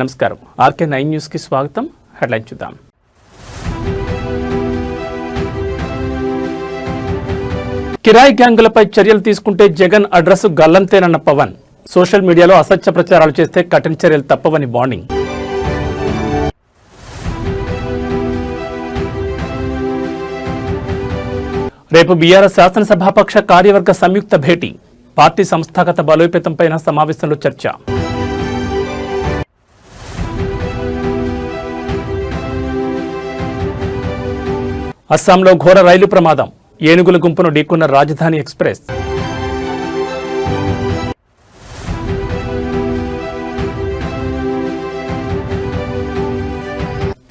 నమస్కారం RK9 news కి స్వాగతం. హెడ్లైన్ చూద్దాం. కిరాయి గ్యాంగులపై చర్యలు తీసుకుంటే జగన్ అడ్రస్ గల్లంతేనన్న పవన్. సోషల్ మీడియాలో అసత్య ప్రచారాలు చేస్తే కఠిన చర్యలు తప్పవని వార్నింగ్. రేపు బీఆర్ఎస్ శాసనసభాపక్ష కార్యవర్గ సంయుక్త భేటీ. పార్టీ సంస్థాగత బలోపేతంపై సమావేశంలో చర్చ. అస్సాంలో ఘోర రైలు ప్రమాదం. ఏనుగుల గుంపును ఢీకొన్న రాజధాని ఎక్స్ప్రెస్.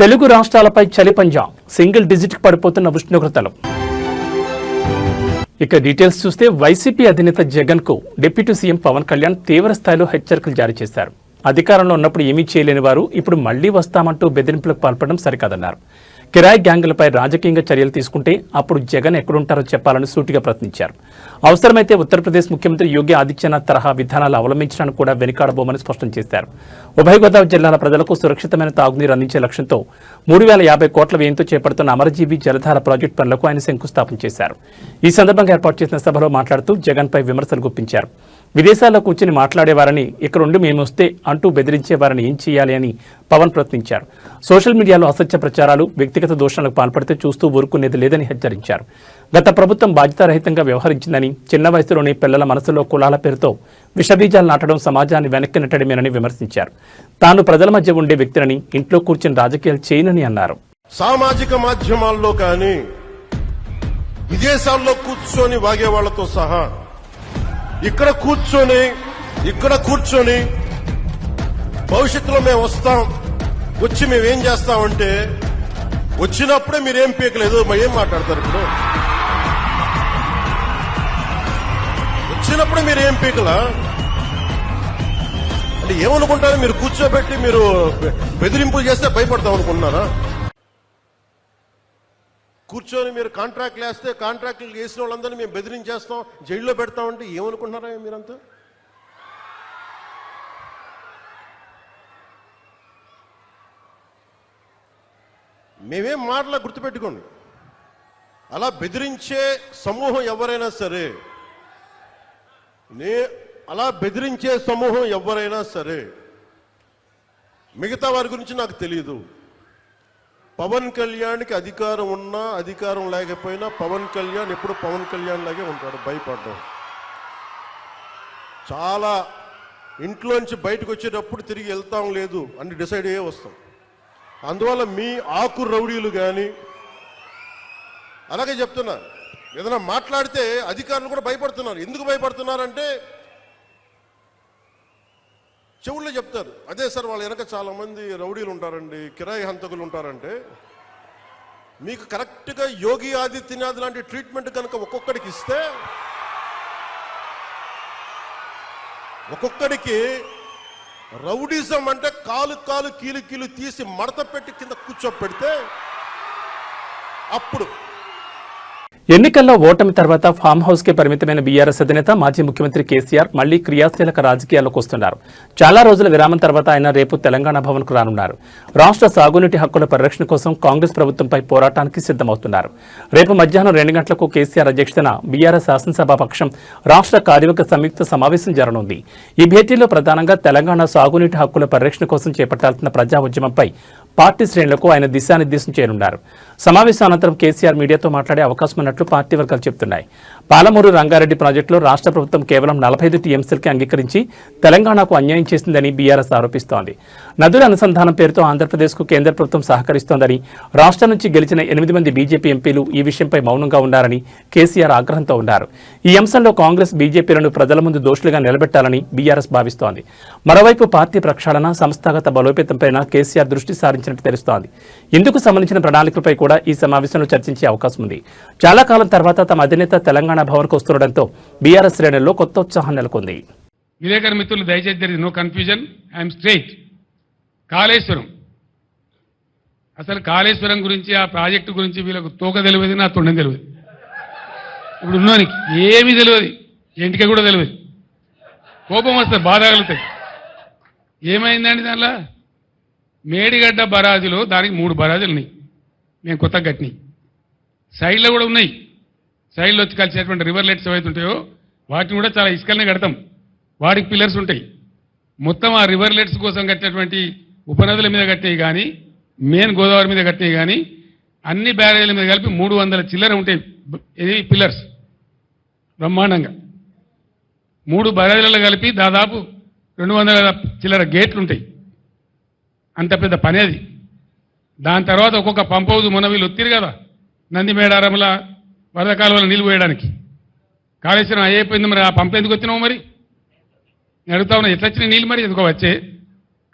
తెలుగు రాష్ట్రాలపై చలి పంజా. సింగిల్ డిజిట్ కి పడిపోతున్న ఉష్ణోగ్రతలు. ఇక డీటెయిల్స్ చూస్తే వైసీపీ అధినేత జగన్ కు డిప్యూటీ సీఎం పవన్ కళ్యాణ్ తీవ్ర స్థాయిలో హెచ్చరికలు జారీ చేశారు. అధికారంలో ఉన్నప్పుడు ఏమీ చేయలేని వారు ఇప్పుడు మళ్లీ వస్తామంటూ బెదిరింపులకు పాల్పడడం సరికాదన్నారు. కిరాయి గ్యాంగులపై రాజకీయంగా చర్యలు తీసుకుంటే అప్పుడు జగన్ ఎక్కడుంటారో చెప్పాలని సూటిగా ప్రశ్నించారు. అవసరమైతే ఉత్తరప్రదేశ్ ముఖ్యమంత్రి యోగి ఆదిత్యనాథ్ తరహా విధానాలు అవలంబించడానికి కూడా వెనుకాడబోమని స్పష్టం చేశారు. ఉభయ గోదావరి జిల్లాల ప్రజలకు సురక్షితమైన తాగునీరు అందించే లక్ష్యంతో 3,050 కోట్ల వ్యయంతో చేపడుతున్న అమరజీవి జలధార ప్రాజెక్టు పనులకు ఆయన శంకుస్థాపన చేశారు. ఈ సందర్భంగా ఏర్పాటు చేసిన సభలో మాట్లాడుతూ జగన్పై విమర్శలు గుప్పించారు. విదేశాల్లో కూర్చుని మాట్లాడేవారని ఇక్కడుండి మేమొస్తే అంటూ బెదిరించేవారని ఏం చేయాలి అని పవన్ ప్రశ్నించారు. సోషల్ మీడియాలో అసత్య ప్రచారాలు, వ్యక్తిగత దోషాలకు పాల్పడితే చూస్తూ ఊరుకునేది లేదని హెచ్చరించారు. గత ప్రభుత్వం బాధ్యతారహితంగా వ్యవహరించిందని, చిన్న వయసులోని పిల్లల మనసులో కులాల పేరుతో విషబీజాలు నాటడం సమాజాన్ని వెనక్కి నెట్టడమేనని విమర్శించారు. తాను ప్రజల మధ్య ఉండే వ్యక్తిని ఇంట్లో కూర్చుని రాజకీయాలు చేయనని అన్నారు. సామాజిక మాధ్యమాల్లో కానీ విదేశాల్లో కూర్చొని వాగే వాళ్లతో సహా ఇక్కడ కూర్చొని భవిష్యత్తులో మేము వస్తాం, వచ్చి మేమేం చేస్తామంటే వచ్చినప్పుడే మీరేం పీకలేదు ఏం మాట్లాడతారు? ఇప్పుడు వచ్చినప్పుడే మీరేం పీకలా అంటే ఏమనుకుంటారు? మీరు కూర్చోబెట్టి మీరు బెదిరింపులు చేస్తే భయపడతాం అనుకుంటున్నారా? కూర్చొని మీరు కాంట్రాక్ట్లు వేస్తే కాంట్రాక్ట్లు చేసిన వాళ్ళందరినీ మేము బెదిరించేస్తాం, జైల్లో పెడతామంటే ఏమనుకుంటున్నారా మీరంతా? మేమేం మాటలా గుర్తుపెట్టుకోండి. అలా బెదిరించే సమూహం ఎవరైనా సరే మిగతా వారి గురించి నాకు తెలియదు. పవన్ కళ్యాణ్కి అధికారం ఉన్నా అధికారం లేకపోయినా పవన్ కళ్యాణ్ ఎప్పుడు పవన్ కళ్యాణ్ లాగే ఉంటాడు. భయపడ్డాం. చాలా ఇంట్లోంచి బయటకు వచ్చేటప్పుడు తిరిగి వెళ్తాం లేదు అని డిసైడ్ అయ్యే వస్తాం. అందువల్ల మీ ఆకు రౌడీలు కానీ అలాగే చెప్తున్నారు. ఏదైనా మాట్లాడితే అధికారులు కూడా భయపడుతున్నారు. ఎందుకు భయపడుతున్నారంటే చెవుల్లో చెప్తారు, అదే సార్ వాళ్ళ వెనక చాలా మంది రౌడీలు ఉంటారండి, కిరాయి హంతకులు ఉంటారంటే మీకు కరెక్ట్గా యోగి ఆదిత్యనాథ్ లాంటి ట్రీట్మెంట్ కనుక ఒక్కొక్కడికి ఇస్తే ఒక్కొక్కడికి రౌడీజం అంటే కాలు కీలు తీసి మడత పెట్టి కింద కూర్చోపెడితే అప్పుడు. ఎన్నికల్లో ఓటమి తర్వాత ఫామ్ హౌస్ కి పరిమితమైన బీఆర్ఎస్ అధినేత మాజీ ముఖ్యమంత్రి కేసీఆర్ మళ్లీ క్రియాశీలక రాజకీయాల్లోకి వస్తున్నారు. చాలా రోజుల విరామం తర్వాత ఆయన రేపు తెలంగాణ భవన్ కు రానున్నారు. రాష్ట్ర సాగునీటి హక్కుల పరిరక్షణ కోసం కాంగ్రెస్ ప్రభుత్వంపై పోరాటానికి సిద్దమవుతున్నారు. రేపు మధ్యాహ్నం 2 గంటలకు కేసీఆర్ అధ్యక్షతన బీఆర్ఎస్ శాసనసభాపక్షం రాష్ట్ర కార్యవర్గ సంయుక్త సమావేశం జరగనుంది. ఈ భేటీలో ప్రధానంగా తెలంగాణ సాగునీటి హక్కుల పరిరక్షణ కోసం చేపట్టాల్సిన ప్రజా ఉద్యమంపై పార్టీ శ్రేణులకు ఆయన దిశానిర్దేశం చేయనున్నారు. సమావేశం అనంతరం కేసీఆర్ మీడియాతో మాట్లాడే అవకాశం ఉన్నట్లు పార్టీ వర్గాలు చెబుతున్నాయి. పాలమూరు రంగారెడ్డి ప్రాజెక్టులో రాష్ట్ర ప్రభుత్వం కేవలం 45 టీఎంసీలకి అంగీకరించి తెలంగాణకు అన్యాయం చేసిందని బీఆర్ఎస్ ఆరోపిస్తోంది. నదుల అనుసంధానం పేరుతో ఆంధ్రప్రదేశ్కు కేంద్ర ప్రభుత్వం సహకరిస్తోందని, రాష్ట్రం నుంచి గెలిచిన 8 మంది బీజేపీ ఎంపీలు ఈ విషయంపై మౌనంగా ఉన్నారని కేసీఆర్ ఆగ్రహంతో ఉన్నారు. ఈ అంశంలో కాంగ్రెస్ బీజేపీలను ప్రజల ముందు దోషులుగా నిలబెట్టాలని బీఆర్ఎస్ భావిస్తోంది. మరోవైపు పార్టీ ప్రక్షాళన, సంస్థాగత బలోపేతంపై కేసీఆర్ దృష్టి సారించినట్టు తెలుస్తోంది. ఇందుకు సంబంధించిన ప్రణాళికలపై కూడా ఈ సమావేశంలో చర్చించే అవకాశం ఉంది. చాలా కాలం తర్వాత తమ అధినేత తెలంగాణ భవన్కు వస్తుండటంతో బీఆర్ఎస్ శ్రేణుల్లో కొత్త ఉత్సాహం నెలకొంది. విలేకరు మిత్రులు దయచేసి there is no confusion. I am straight. Kaleshwaram అసలు కాళేశ్వరం గురించి ఆ ప్రాజెక్టు గురించి వీళ్ళకు తోక తెలియదు, నా తొండం తెలియదు. ఇప్పుడు ఉన్నోనికి ఏమీ తెలియదు, ఇంటికి కూడా తెలియదు. కోపం వస్తుంది, బాధ కలుగుతాయి. ఏమైందండి దానిలో? మేడిగడ్డ బరాజులో దానికి 3 బరాజులు ఉన్నాయి, మేము కొత్తగా కట్టినాయి. సైడ్లో కూడా ఉన్నాయి, సైడ్లో వచ్చి కలిసేటువంటి రివర్ లెట్స్ ఏవైతే ఉంటాయో వాటిని కూడా చాలా ఇసుకలనే కడతాం, వాటికి పిల్లర్స్ ఉంటాయి. మొత్తం ఆ రివర్ లెట్స్ కోసం కట్టినటువంటి ఉపనదుల మీద కట్టేవి కానీ మెయిన్ గోదావరి మీద కట్టేవి కానీ అన్ని బ్యారేజీల మీద కలిపి 300 చిల్లర ఉంటాయి. ఇది పిల్లర్స్ బ్రహ్మాండంగా 3 బ్యారేజీలలో కలిపి దాదాపు 200 చిల్లర గేట్లు ఉంటాయి. అంత పెద్ద పని అది. దాని తర్వాత ఒక్కొక్క పంప్ హౌస్ మొన్న వీళ్ళు ఒత్తిరు కదా నంది మేడారంల వరద కాలువలో నీళ్ళు పోయడానికి. కాళేశ్వరం అయిపోయింది, మరి ఆ పంప్ ఎందుకు వచ్చినావు? మరి నేను అడుగుతా ఉన్నా, ఎట్లా వచ్చినాయి నీళ్ళు? మరి ఎందుకో వచ్చే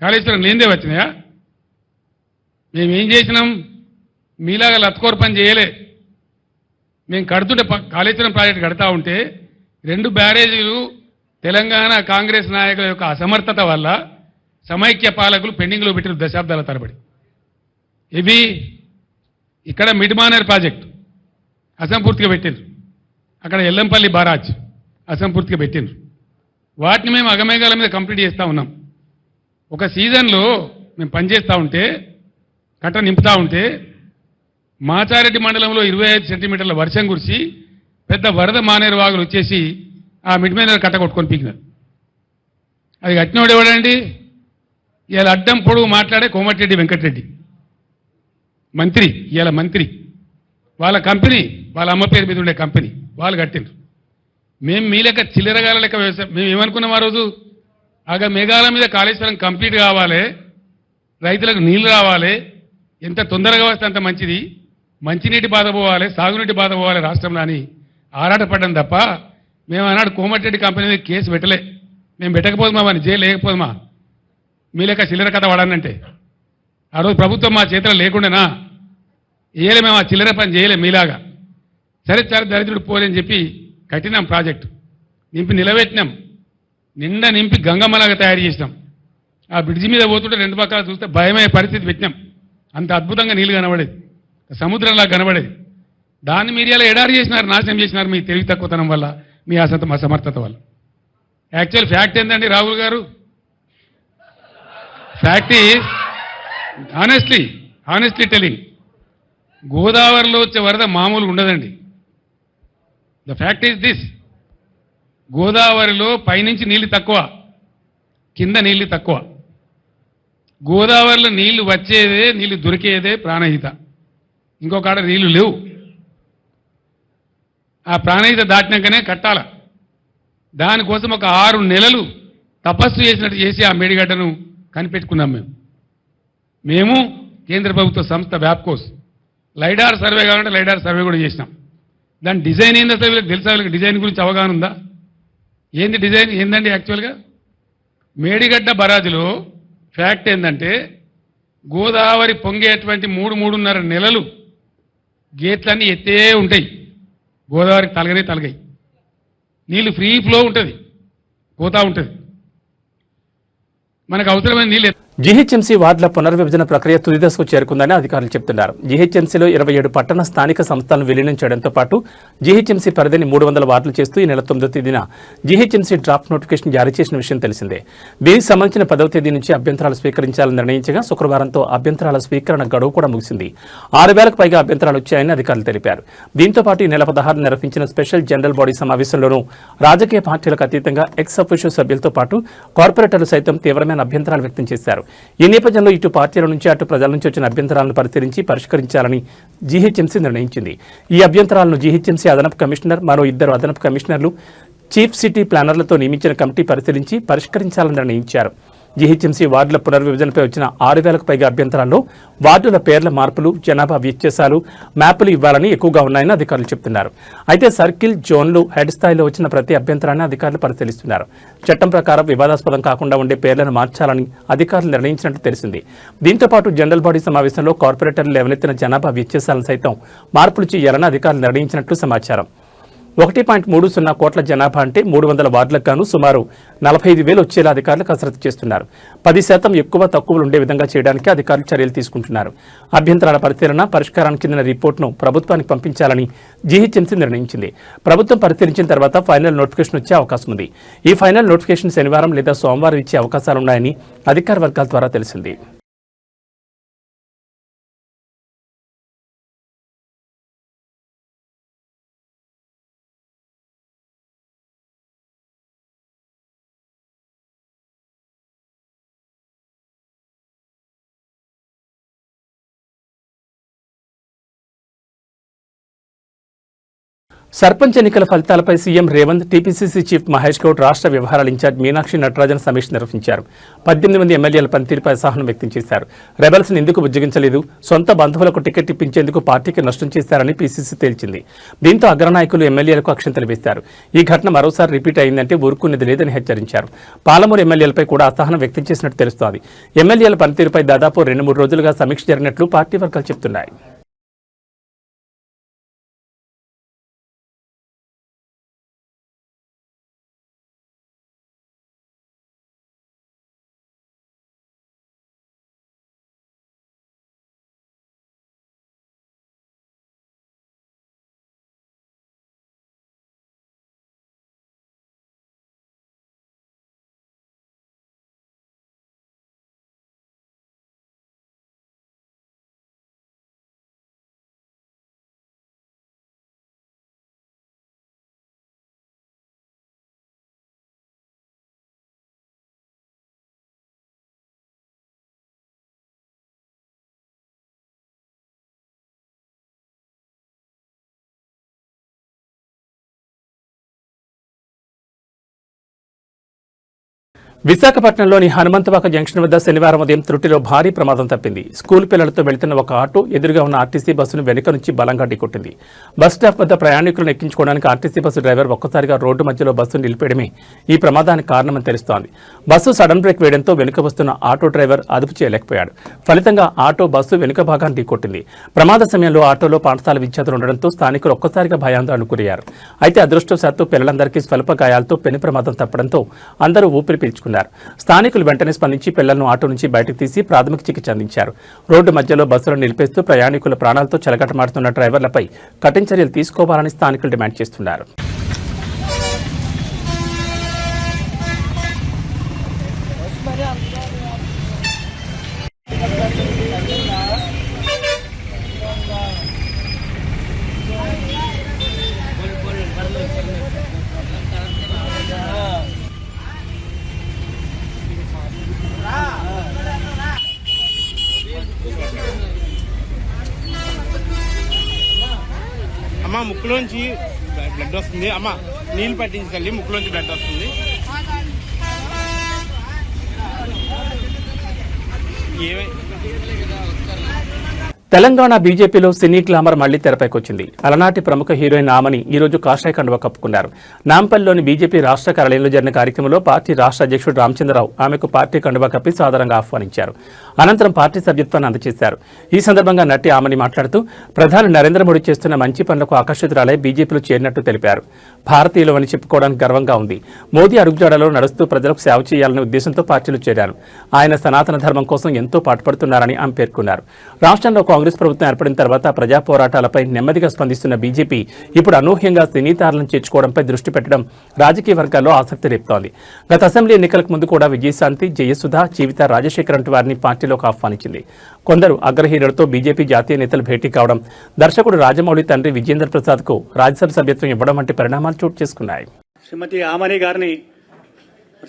కాళేశ్వరం లేనిదే వచ్చినాయా? మేమేం చేసినాం? మీలాగా లత్కోర పని చేయలే. మేము కడుతుంటే కాళేశ్వరం ప్రాజెక్టు కడతా ఉంటే 2 బ్యారేజీలు తెలంగాణ కాంగ్రెస్ నాయకుల యొక్క అసమర్థత వల్ల సమైక్య పాలకులు పెండింగ్లో పెట్టిన దశాబ్దాల తరబడి. ఇవి ఇక్కడ మిడ్మానర్ ప్రాజెక్టు అసంపూర్తిగా పెట్టిండ్రు, అక్కడ ఎల్లంపల్లి బారాజ్ అసంపూర్తిగా పెట్టిండ్రు. వాటిని మేము అగమేఘాల మీద కంప్లీట్ చేస్తూ ఉన్నాం. ఒక సీజన్లో మేము పనిచేస్తూ ఉంటే కట్ట నింపుతూ ఉంటే మాచారెడ్డి మండలంలో 25 సెంటీమీటర్ల వర్షం కురిసి పెద్ద వరద మానేరు వాగులు వచ్చేసి ఆ మిడ్మానర్ కట్ట కొట్టుకొని పీకినారు. అది కట్టినోడు ఎవడండి? ఇవాళ అడ్డం పొడుగు మాట్లాడే కోమటిరెడ్డి వెంకటరెడ్డి మంత్రి, ఇవాళ మంత్రి. వాళ్ళ కంపెనీ, వాళ్ళ అమ్మ పేరు మీద ఉండే కంపెనీ వాళ్ళు కట్టిండ్రు. మేము మీ లెక్క చిల్లరగాల లెక్క వ్యవసాయం. మేము ఏమనుకున్నాం ఆ రోజు? మేఘాల మీద కాళేశ్వరం కంప్లీట్ కావాలి, రైతులకు నీళ్లు రావాలి, ఎంత తొందరగా వస్తే అంత మంచిది, మంచినీటి బాధ పోవాలి, సాగునీటి బాధ పోవాలి రాష్ట్రంలో అని ఆరాటపడ్డాం తప్ప మేము ఆనాడు కోమటిరెడ్డి కంపెనీ మీద కేసు పెట్టలే. మేము పెట్టకపోదుమా, అని జైలు లేకపోదుమా? మీ లెక్క చిల్లర కథ వాడానంటే ఆ రోజు ప్రభుత్వం మా చేతిలో లేకుండానా? ఏలే, మేము ఆ చిల్లర పని చేయలే మీలాగా. సరే సరే దరిద్రుడు పోలేని చెప్పి కట్టినాం, ప్రాజెక్టు నింపి నిలబెట్టినాం, నిండా నింపి గంగమ్మలాగా తయారు చేసినాం. ఆ బ్రిడ్జి మీద పోతుంటే 2 పక్కల చూస్తే భయమయ్యే పరిస్థితి పెట్టినాం. అంత అద్భుతంగా నీళ్ళు కనబడేది, సముద్రంలా కనబడేది. దాన్ని మీరు ఇలా ఎడారి చేసినారు, నాశనం చేసినారు మీ తెలివి తక్కువతనం వల్ల, మీ అసమర్థత వల్ల. యాక్చువల్ ఫ్యాక్ట్ ఏంటండి రాహుల్ గారు? ఫ్యాక్ట్ ఈజ్ ఆనెస్ట్లీ టెలింగ్, గోదావరిలో వచ్చే వరద మామూలు ఉండదండి. ద ఫ్యాక్ట్ ఈజ్ దిస్, గోదావరిలో పైనుంచి నీళ్లు తక్కువ, కింద నీళ్లు తక్కువ. గోదావరిలో నీళ్లు వచ్చేదే, నీళ్లు దొరికేదే ప్రాణహిత, ఇంకొక ఆడ నీళ్లు లేవు. ఆ ప్రాణహిత దాటినాకనే కట్టాల. దానికోసం ఒక 6 నెలలు తపస్సు చేసినట్టు చేసి ఆ మేడిగడ్డను కనిపెట్టుకున్నాం. మేము కేంద్ర ప్రభుత్వ సంస్థ వ్యాప్కోస్ లైడార్ సర్వే కావాలంటే లైడార్ సర్వే కూడా చేసినాం. దాని డిజైన్ ఏంది అసలు వీళ్ళకి తెలుసా? వీళ్ళకి డిజైన్ గురించి అవగాహన ఉందా? ఏంది డిజైన్ ఏందండి? యాక్చువల్గా మేడిగడ్డ బరాజులో ఫ్యాక్ట్ ఏంటంటే గోదావరి పొంగేటువంటి 3-3.5 నెలలు గేట్లన్నీ ఎత్తే ఉంటాయి. గోదావరికి తలగాయి, నీళ్లు ఫ్రీ ఫ్లో ఉంటుంది, పోతా ఉంటుంది. మనకు అవసరమైన నీళ్ళు. జీహెచ్ఎంసీ వార్డుల పునర్విభజన ప్రక్రియ తుది దశకు చేరుకుందని అధికారులు చెబుతున్నారు. జీహెచ్ఎంసీలో 27 పట్టణ స్థానిక సంస్థలను విలీనం చేయడంతో పాటు జీహెచ్ఎంసీ పరిధిని 300 వార్డులు చేస్తూ ఈ నెల 9వ తేదీన జీహెచ్ఎంసీ డ్రాఫ్ట్ నోటిఫికేషన్ జారీ చేసిన విషయం తెలిసిందే. దీనికి సంబంధించిన 10వ తేదీ నుంచి అభ్యంతరాలు స్వీకరించాలని నిర్ణయించగా శుక్రవారంతో అభ్యంతరాల స్వీకరణ గడువు కూడా ముగిసింది. 6,000కు పైగా అభ్యంతరాలు వచ్చాయని అధికారులు తెలిపారు. దీంతో పాటు ఈ నెల 16 నిర్వహించిన స్పెషల్ జనరల్ బాడీ సమావేశంలోనూ రాజకీయ పార్టీలకు అతీతంగా ఎక్స్ అఫీషియో సభ్యులతో పాటు కార్పొరేటర్లు సైతం తీవ్రమైన అభ్యంతరాలు వ్యక్తం చేశారు. ఈ నేపథ్యంలో ఇటు పార్టీల నుంచి అటు ప్రజల నుంచి వచ్చిన అభ్యంతరాలను పరిశీలించి పరిష్కరించాలని జీహెచ్ఎంసీ నిర్ణయించింది. ఈ అభ్యంతరాలను జీహెచ్ఎంసీ అదనపు కమిషనర్, మరో 2 అదనపు కమిషనర్లు, చీఫ్ సిటీ ప్లానర్లతో నియమించిన కమిటీ పరిశీలించి పరిష్కరించాలని నిర్ణయించారు. జీహెచ్ఎంసీ వార్డుల పునర్విభజనపై వచ్చిన 6,000కు పైగా అభ్యంతరాల్లో వార్డుల పేర్ల మార్పులు, జనాభా వ్యత్యాసాలు, మ్యాపులు ఇవ్వాలని ఎక్కువగా ఉన్నాయని అధికారులు చెబుతున్నారు. అయితే సర్కిల్, జోన్లు, హెడ్ స్థాయిలో వచ్చిన ప్రతి అభ్యంతరాన్ని అధికారులు పరిశీలిస్తున్నారు. చట్టం ప్రకారం వివాదాస్పదం కాకుండా ఉండే పేర్లను మార్చాలని అధికారులు నిర్ణయించినట్టు తెలిసింది. దీంతో పాటు జనరల్ బాడీ సమావేశంలో కార్పొరేటర్లు లేవనెత్తిన జనాభా వ్యత్యాసాలను సైతం మార్పులు చేయాలని అధికారులు నిర్ణయించినట్లు సమాచారం. 1.30 కోట్ల జనాభా అంటే 300 వార్డులకు గాను సుమారు 45,000 వచ్చేలా అధికారులు కసరత్తు చేస్తున్నారు. 10% ఎక్కువ తక్కువలు ఉండే విధంగా చేయడానికి అధికారులు చర్యలు తీసుకుంటున్నారు. అభ్యంతరాల పరిశీలన, పరిష్కారానికి చెందిన రిపోర్టును ప్రభుత్వానికి పంపించాలని జీహెచ్ఎంసీ నిర్ణయించింది. ప్రభుత్వం పరిశీలించిన తర్వాత ఫైనల్ నోటిఫికేషన్ వచ్చే అవకాశం ఉంది. ఈ ఫైనల్ నోటిఫికేషన్ శనివారం లేదా సోమవారం ఇచ్చే అవకాశాలున్నాయని అధికార వర్గాల ద్వారా తెలిసింది. సర్పంచ్ ఎన్నికల ఫలితాలపై CM Revanth, TPCC chief Mahesh Goud, రాష్ట్ర వ్యవహారాల ఇన్ఛార్జ్ మీనాక్షి నటరాజన్ సమీక్ష నిర్వహించారు. 18 మంది ఎమ్మెల్యేల పనితీరుపై అసహనం వ్యక్తం చేశారు. రెబల్స్ ని ఎందుకు బుజ్జగించలేదు, సొంత బంధువులకు టికెట్ ఇప్పించేందుకు పార్టీకి నష్టం చేశారని పీసీసీ తేల్చింది. దీంతో అగ్రనాయకులు ఎమ్మెల్యేలకు అక్షంతలు వేశారు. ఈ ఘటన మరోసారి రిపీట్ అయిందంటే ఊరుకునేది లేదని హెచ్చరించారు. పాలమూరు ఎమ్మెల్యేలపై కూడా అసహనం వ్యక్తం చేసినట్టు తెలుస్తోంది. ఎమ్మెల్యేల పనితీరుపై దాదాపు 2-3 రోజులుగా సమీక్ష జరిగినట్లు పార్టీ వర్గాలు చెబుతున్నాయి. విశాఖపట్నంలోని హనుమంతవాక జంక్షన్ వద్ద శనివారం ఉదయం త్రుటిలో భారీ ప్రమాదం తప్పింది. స్కూల్ పిల్లలతో వెళ్తున్న ఒక ఆటో ఎదురుగా ఉన్న ఆర్టీసీ బస్సును వెనుక నుంచి బలంగా ఢీకొట్టింది. బస్ స్టాప్ వద్ద ప్రయాణికులను ఎక్కించుకోవడానికి ఆర్టీసీ బస్సు డ్రైవర్ ఒక్కసారిగా రోడ్డు మధ్యలో బస్సును నిలిపేయడమే ఈ ప్రమాదానికి కారణమని తెలుస్తోంది. బస్సు సడన్ బ్రేక్ వేయడంతో వెనుక వస్తున్న ఆటో డ్రైవర్ అదుపు చేయలేకపోయాడు. ఫలితంగా ఆటో బస్సు వెనుక భాగాన్ని ఢీకొట్టింది. ప్రమాద సమయంలో ఆటోలో పాఠశాల విద్యార్థులు ఉండడంతో స్థానికులు ఒక్కసారిగా భయాందోళనకు గురయ్యారు. అయితే అదృష్టవశాత్తు పిల్లలందరికీ స్వల్ప గాయాలతో పెను ప్రమాదం తప్పడంతో అందరూ ఊపిరి పీల్చుకున్నారు. స్థానికులు వెంటనే స్పందించి పిల్లలను ఆటో నుంచి బయటకు తీసి ప్రాథమిక చికిత్స అందించారు. రోడ్డు మధ్యలో బస్సులను నిలిపేస్తూ ప్రయాణికుల ప్రాణాలతో చెలగటమాడుతున్న డ్రైవర్లపై కఠిన చర్యలు తీసుకోవాలని స్థానికులు డిమాండ్ చేస్తున్నారు. అమ్మ ముక్కులోంచి బ్లడ్ వస్తుంది. అమ్మ నీళ్ళు పట్టించగలి, ముక్కులోంచి బ్లడ్ వస్తుంది. తెలంగాణ బీజేపీలో సినీ గ్లామర్ మళ్లీ తెరపైకొచ్చింది. అలనాటి ప్రముఖ హీరోయిన్ ఆమని ఈ రోజు కాషాయ కండువా కప్పుకున్నారు. నాంపల్లిలోని బీజేపీ రాష్ట్ర కార్యాలయంలో జరిగిన కార్యక్రమంలో పార్టీ రాష్ట్ర అధ్యక్షుడు రామచంద్రరావు ఆమెకు పార్టీ కండువా కప్పి సాదరంగా ఆహ్వానించారు. అనంతరం పార్టీ సభ్యత్వాన్ని అందజేశారు. ఈ సందర్భంగా నటి ఆమని మాట్లాడుతూ ప్రధాని నరేంద్ర మోడీ చేస్తున్న మంచి పనులకు ఆకర్షితురాలై బీజేపీలో చేరినట్టు తెలిపారు. భారతీయులమని చెప్పుకోవడానికి గర్వంగా ఉంది. మోదీ అడుగుజాడలో నడుస్తూ ప్రజలకు సేవ చేయాలనే ఉద్దేశంతో పార్టీలో చేరారు. ఆయన సనాతన ధర్మం కోసం ఎంతో పాటుపడుతున్నారని ఆమె పేర్కొన్నారు. రాష్ట్రంలో కాంగ్రెస్ ప్రభుత్వం ఏర్పడిన తర్వాత ప్రజా పోరాటాలపై నెమ్మదిగా స్పందిస్తున్న బీజేపీ ఇప్పుడు అనూహ్యంగా సినీ తారలను చేర్చుకోవడంపై దృష్టి పెట్టడం రాజకీయ వర్గాల్లో ఆసక్తి రేపుతోంది. గత అసెంబ్లీ ఎన్నికలకు ముందు కూడా విజయశాంతి, జయసుధ, జీవిత, రాజశేఖర్ వంటి వారిని పార్టీలోకి ఆహ్వానించింది. కొందరు అగ్రహీనులతో బీజేపీ జాతీయ నేతలు భేటీ కావడం, దర్శకుడు రాజమౌళి తండ్రి విజేంద్ర ప్రసాద్ కు రాజ్యసభ సభ్యత్వం ఇవ్వడం వంటి పరిణామాలు చోటు చేసుకున్నాయి. శ్రీమతి ఆమని గారిని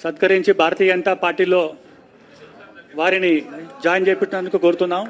సత్కరించి భారతీయ జనతా పార్టీలో వారిని జాయిన్ చేయించినందుకు కోరుతున్నాం.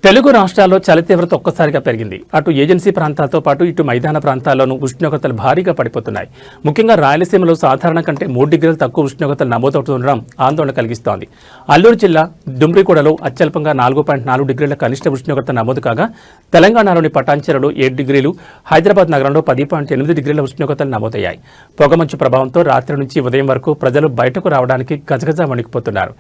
తెలుగు రాష్ట్రాల్లో చలి తీవ్రత ఒక్కసారిగా పెరిగింది. అటు ఏజెన్సీ ప్రాంతాలతో పాటు ఇటు మైదాన ప్రాంతాల్లోనూ ఉష్ణోగ్రతలు భారీగా పడిపోతున్నాయి. ముఖ్యంగా రాయలసీమలో సాధారణ కంటే 3 డిగ్రీలు తక్కువ ఉష్ణోగ్రతలు నమోదవుతుండడం ఆందోళన కలిగిస్తోంది. అల్లూరు జిల్లా డుమ్రిగూడలో అత్యల్పంగా 4.4 డిగ్రీల కనిష్ట ఉష్ణోగ్రత నమోదు కాగా, తెలంగాణలోని పటాన్చెరులో 7 డిగ్రీలు, హైదరాబాద్ నగరంలో 10.8 డిగ్రీల ఉష్ణోగ్రతలు నమోదయ్యాయి. పొగమంచు ప్రభావంతో రాత్రి నుంచి ఉదయం వరకు ప్రజలు బయటకు రావడానికి గజగజ వణికిపోతున్నారు.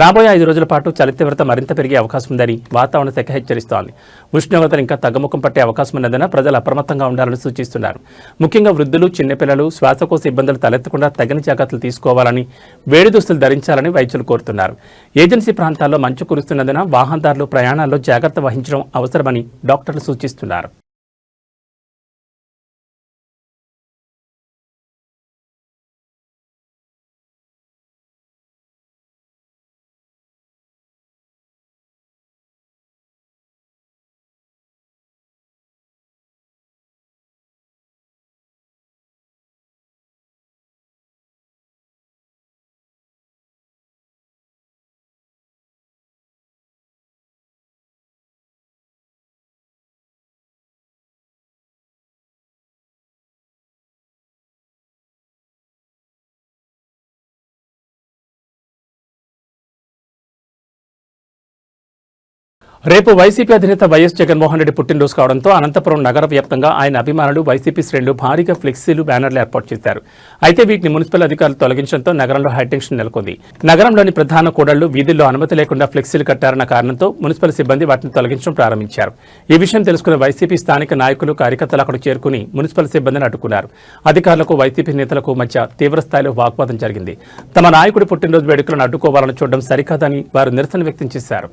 రాబోయే 5 రోజుల పాటు చలి తీవ్రత మరింత పెరిగే అవకాశం ఉందని వాతావరణ శాఖ హెచ్చరిస్తోంది. ఉష్ణోగ్రతలు ఇంకా తగ్గుముఖం పట్టే అవకాశం ఉన్నందున ప్రజలు అప్రమత్తంగా ఉండాలని సూచిస్తున్నారు. ముఖ్యంగా వృద్ధులు, చిన్నపిల్లలు శ్వాసకోశ ఇబ్బందులు తలెత్తకుండా తగిన జాగ్రత్తలు తీసుకోవాలని, వేడి దుస్తులు ధరించాలని వైద్యులు కోరుతున్నారు. ఏజెన్సీ ప్రాంతాల్లో మంచు కురుస్తున్నందున వాహనదారులు ప్రయాణాల్లో జాగ్రత్త వహించడం అవసరమని డాక్టర్లు సూచిస్తున్నారు. రేపు వైసీపీ అధినేత వైఎస్ జగన్మోహన్ రెడ్డి పుట్టినరోజు కావడంతో అనంతపురం నగర వ్యాప్తంగా ఆయన అభిమానులు వైసీపీ శ్రేణులు భారీగా ఫ్లెక్సీలు బ్యానర్లు ఏర్పాటు చేశారు. అయితే వీటిని మున్సిపల్ అధికారులు తొలగించడంతో నగరంలో హైటెన్షన్ నెలకొంది. నగరంలోని ప్రధాన కూడళ్లు వీధుల్లో అనుమతి లేకుండా ఫ్లెక్సీలు కట్టారన్న కారణంతో మున్సిపల్ సిబ్బంది వాటిని తొలగించడం ప్రారంభించారు. ఈ విషయం తెలుసుకున్న వైసీపీ స్థానిక నాయకులు కార్యకర్తలు అక్కడికి చేరుకుని మున్సిపల్ సిబ్బందిని అడ్డుకున్నారు. అధికారులకు వైసీపీ నేతలకు మధ్య తీవ్రస్థాయిలో వాగ్వాదం జరిగింది. తమ నాయకుడి పుట్టినరోజు వేడుకలను అడ్డుకోవాలని చూడడం సరికాదని వారు నిరసన వ్యక్తం చేశారు.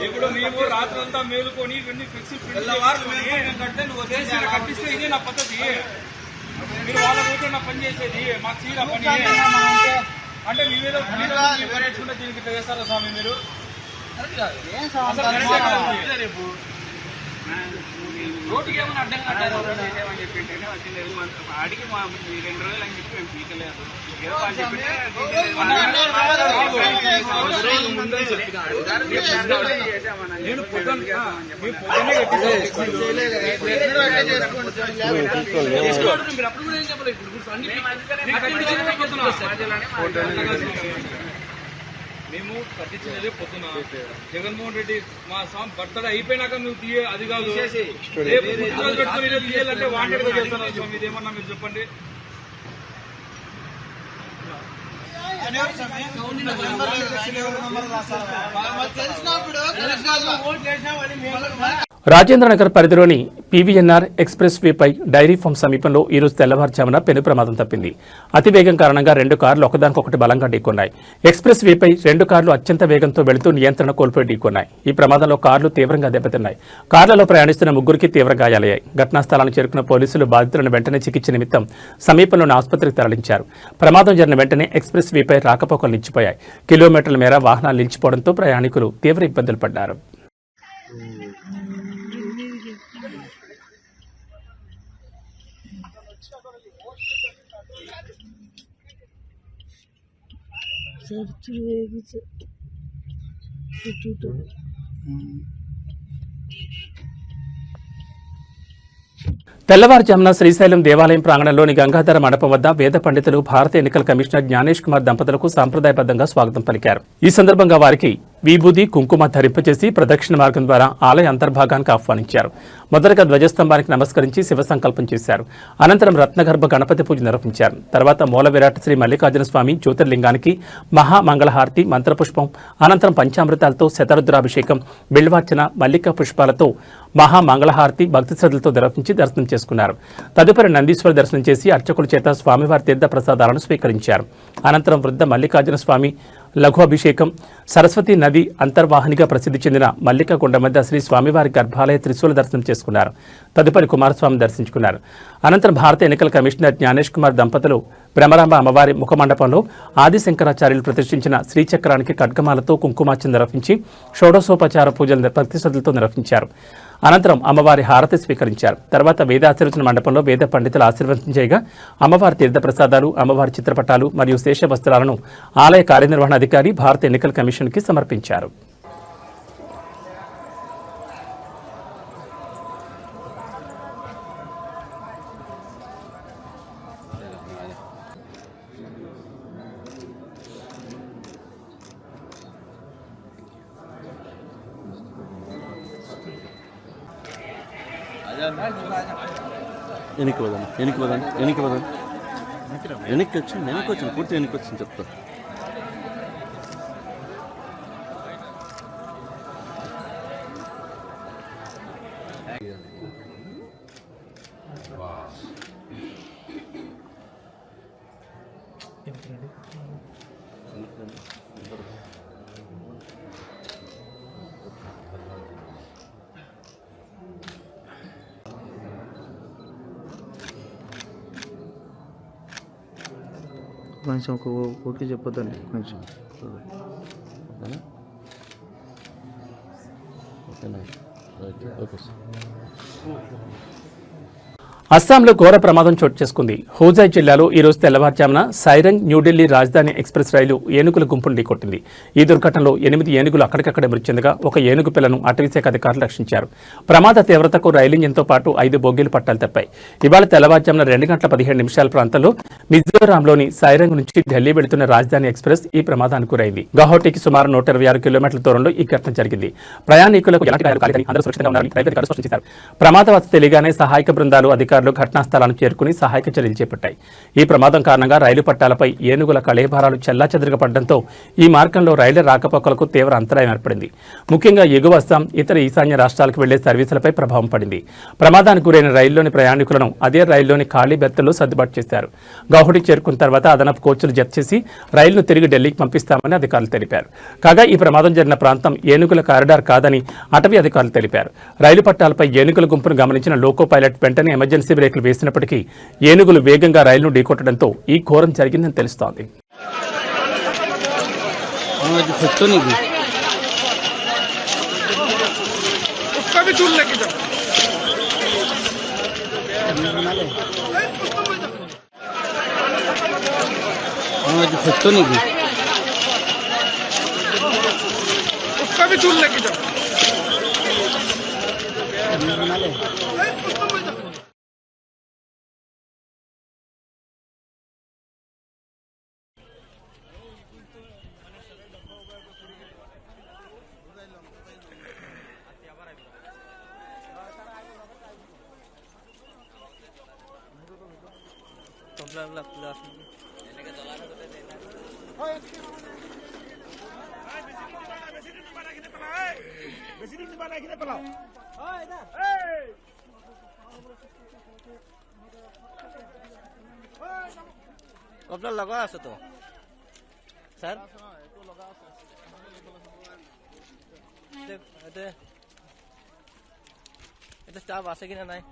ఇప్పుడు మేము రాత్రంతా మేలుకొని ఇవన్నీ కట్టిస్తే ఇదే నా పద్ధతి. మీరు వాళ్ళ ఊరికే నా పని చేసేది మాకు తీరా పని అంటే మీరేదో పర్యటన దీనికి ఇట్లా చేస్తారా స్వామి మీరు? రోడ్డుకి ఏమైనా అడ్డం కట్టారు అడిగి 2 రోజులు అని చెప్పి మేము పీకలేదు. నేను పొద్దున్నే మేము కట్టించినదే పొద్దున. జగన్మోహన్ రెడ్డి మా స్వామి బర్త్డే అయిపోయినాక నువ్వు తీయ అది కాదు పెట్టుకుని తీయాలంటే వాంటెడ్ గా చేస్తాను స్వామి. ఇదేమన్నా మీరు చెప్పండి. రాజేంద్రనగర్ పరిధిలోని పీవీఎన్ఆర్ ఎక్స్ప్రెస్ వేపై డైరీ ఫామ్ సమీపంలో ఈ రోజు తెల్లవారుజామున పెను ప్రమాదం తప్పింది. అతివేగం కారణంగా 2 కార్లు ఒకదానికొకటి బలంగా ఢీకొన్నాయి. ఎక్స్ప్రెస్ వేపై 2 కార్లు అత్యంత వేగంతో వెళుతూ నియంత్రణ కోల్పోయి ఢీకొన్నాయి. ఈ ప్రమాదంలో కార్లు తీవ్రంగా దెబ్బతిన్నాయి. కార్లలో ప్రయాణిస్తున్న 3కి తీవ్ర గాయాలయ్యాయి. ఘటనా స్థలానికి చేరుకున్న పోలీసులు బాధితులను వెంటనే చికిత్స నిమిత్తం సమీపంలోని ఆసుపత్రికి తరలించారు. ప్రమాదం జరిగిన వెంటనే ఎక్స్ప్రెస్ వేపై రాకపోకలు నిలిచిపోయాయి. కిలోమీటర్ల మేర వాహనాలు నిలిచిపోవడంతో ప్రయాణికులు తీవ్ర ఇబ్బందులు పడ్డారు. తెల్లవారుజామున శ్రీశైలం దేవాలయం ప్రాంగణంలోని గంగాధర మండపం వద్ద వేద పండితులు భారత ఎన్నికల కమిషనర్ జ్ఞానేష్ కుమార్ దంపతులకు సాంప్రదాయబద్ధంగా స్వాగతం పలికారు. ఈ సందర్భంగా వారికి విభూది కుంకుమ ధరింపచేసి ప్రదక్షిణ మార్గం ద్వారా ఆలయ అంతర్భాగానికి ఆహ్వానించారు. మొదటగా ధ్వజస్తంభానికి నమస్కరించి శివ సంకల్పం చేశారు. అనంతరం రత్నగర్భ గణపతి పూజ నిర్వహించారు. తర్వాత మూల విరాట్ శ్రీ మల్లికార్జున స్వామి జ్యోతిర్లింగానికి మహామంగళహారతి, మంత్రపుష్పం, అనంతరం పంచామృతాలతో శతరుద్రాభిషేకం, బిల్వార్చన, మల్లికా పుష్పాలతో మహామంగళహారతి భక్తి శ్రద్ధలతో నిర్వహించి దర్శనం చేసుకున్నారు. తదుపరి నందీశ్వర దర్శనం చేసి అర్చకుల చేత స్వామివారి తీర్థ ప్రసాదాలను స్వీకరించారు. అనంతరం వృద్ధ మల్లికార్జున స్వామి లఘు అభిషేకం, సరస్వతి నది అంతర్వాహినిగా ప్రసిద్ధి చెందిన మల్లిక కొండ మధ్య శ్రీ స్వామివారి గర్భాలయ త్రిశూల దర్శనం చేసుకున్నారు. తదుపరి కుమారస్వామి దర్శించుకున్నారు. అనంతరం భారత ఎన్నికల కమిషనర్ జ్ఞానేష్ కుమార్ దంపతులు బ్రహ్మరాంబ అమ్మవారి ముఖమండపంలో ఆదిశంకరాచార్యులు ప్రతిష్ఠించిన శ్రీచక్రానికి ఖడ్గమాలతో కుంకుమార్చన నిర్వహించి షోడశోపచార పూజలు భక్తి శ్రద్ధలతో నిర్వహించారు. అనంతరం అమ్మవారి హారతి స్వీకరించారు. తర్వాత వేదాశీర్వచన మండపంలో వేద పండితులు ఆశీర్వచనం చేయగా అమ్మవారి తీర్థప్రసాదాలు, అమ్మవారి చిత్రపటాలు మరియు శేష వస్త్రాలను ఆలయ కార్యనిర్వహణాధికారి భారత ఎన్నికల కమిషన్కి సమర్పించారు. వెనక్కి వచ్చింది పూర్తి వెనక్కి వచ్చింది చెప్తా. కొంచెం ఓకే చెప్పొద్దండి కొంచెం. ఓకేనా ఓకేనా రైట్ ఓకే సార్. అస్సాంలో ఘోర ప్రమాదం చోటు చేసుకుంది. హోజాయ్ జిల్లాలో ఈ రోజు తెల్లవారుజామున సైరంగ్ న్యూఢిల్లీ రాజధాని ఎక్స్ప్రెస్ రైలు ఏనుగుల గుంపును ఢీకొట్టింది. ఈ దుర్ఘటనలో 8 ఏనుగులు అక్కడికక్కడే మృతి చెందగా ఒక ఏనుగు పిల్లను అటవీశాఖ అధికారులు రక్షించారు. ప్రమాద తీవ్రతకు రైలు ఇంజిన్తో పాటు 5 బోగీలు పట్టాలు తప్పాయి. ఇవాళ తెల్లవారుజామున 2:15 ప్రాంతంలో మిజోరాంలోని సైరంగ్ నుంచి ఢిల్లీ వెళుతున్న రాజధాని ఎక్స్ప్రెస్ ఈ ప్రమాదానికి గురైంది. గౌహటికి సుమారు 126 కిలోమీటర్ల దూరంలో ఈ ఘటన జరిగింది. ప్రయాణికులకు ఎలాంటి గాయాలు కాలేదని అందరూ సురక్షితంగా ఉన్నారని రైల్వే అధికారులు స్పష్టం చేశారు. ప్రమాదవత తెలియగానే సహాయక బృందాలు అధికారులు ఘటనా స్థలాన్ని చేరుకుని సహాయక చర్యలు చేపట్టాయి. ఈ ప్రమాదం కారణంగా రైలు పట్టాలపై ఏనుగుల కళేభారాలు చెల్లాచెదరుగా పడడంతో ఈ మార్గంలో రైళ్ల రాకపోకలకు తీవ్ర అంతరాయం ఏర్పడింది. ముఖ్యంగా ఎగువ అస్సాం, ఇతర ఈశాన్య రాష్ట్రాలకు వెళ్లే సర్వీసులపై ప్రభావం పడింది. ప్రమాదానికి గురైన రైల్లోని ప్రయాణికులను అదే రైల్లోని ఖాళీ బెర్తుల్లో సర్దుబాటు చేశారు. గౌహటికి చేరుకున్న తర్వాత అదనపు కోచ్లు జత చేసి రైలును తిరిగి ఢిల్లీకి పంపిస్తామని అధికారులు తెలిపారు. కాగా ఈ ప్రమాదం జరిగిన ప్రాంతం ఏనుగుల కారిడార్ కాదని అటవీ అధికారులు తెలిపారు. రైలు పట్టాలపై ఏనుగుల గుంపును గమనించిన లోకో పైలట్ వెంటనే ఎమర్జెన్సీ బ్రేకులు వేసినప్పటికీ ఏనుగులు వేగంగా రైలును ఢీకొట్టడంతో ఈ ఘోరం జరిగిందని తెలుస్తోంది. কপলা লগা আছে তো স্যার এটা স্টাফ আছে কিনা নাই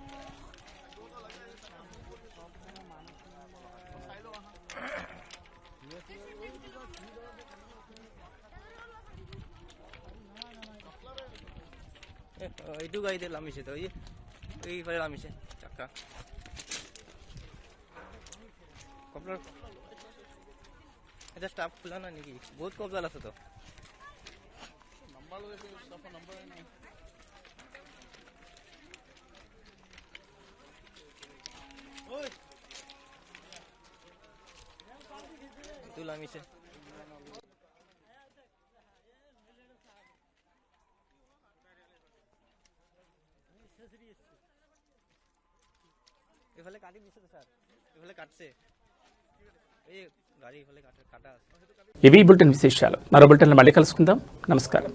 এইটো গাড়ীতে নামিছে তো এইফালে নামিছে চাকা কপলার এটা স্টাফ খোলা না নাকি বহুত কপলার আছে তো এইটো নামিছে এফালে কাটি দিছে তো স্যার এফালে কাটছে এই গাড়ি এফালে কাটা আছে. ఇవి బులెటిన్ విశేషాలు. మరో బులెటిన్లో మళ్ళీ కలుసుకుందాం. నమస్కారం.